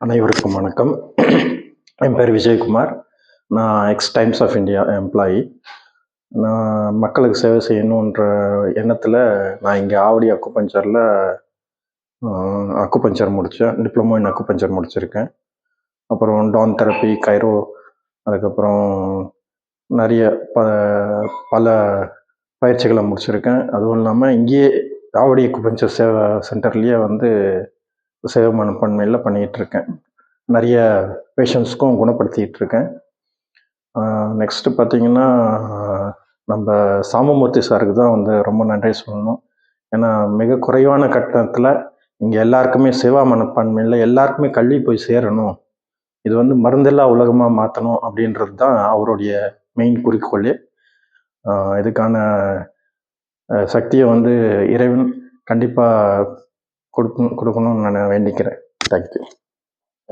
அனைவருக்கும் வணக்கம். என் பேர் விஜயகுமார். நான் டைம்ஸ் ஆஃப் இந்தியா எம்ப்ளாயி. நான் மக்களுக்கு சேவை செய்யணுன்ற எண்ணத்தில் நான் இங்கே ஆவடி அக்குபஞ்சரில் அக்குபஞ்சர் முடித்தேன். டிப்ளமோ இன் அக்குபஞ்சர் முடிச்சிருக்கேன். அப்புறம் டான் தெரப்பி, கைரோ, அதுக்கப்புறம் நிறைய பல பயிற்சிகளை முடிச்சிருக்கேன். அதுவும் இல்லாமல் இங்கேயே ஆவடி அக்குபஞ்சர் சேவை சென்டர்லேயே சேவை மனப்பான்மையில் பண்ணிகிட்ருக்கேன். நிறைய பேஷண்ட்ஸ்க்கும் குணப்படுத்திகிட்ருக்கேன். நெக்ஸ்ட்டு பார்த்திங்கன்னா, நம்ம சாமமூர்த்தி சாருக்கு தான் ரொம்ப நன்றி சொல்லணும். ஏன்னா மிக குறைவான கட்டணத்தில் இங்கே எல்லாருக்குமே சேவா மனப்பான்மையில் எல்லாருக்குமே கல்வி போய் சேரணும், இது மருந்தில்லா உலகமாக மாற்றணும் அப்படின்றது தான் அவருடைய மெயின் குறிக்கோள். இதுக்கான சக்தியை இறைவன் கண்டிப்பாக கொடுக்கணும்னு நான் வேண்டிக்கிறேன். தேங்க்யூ.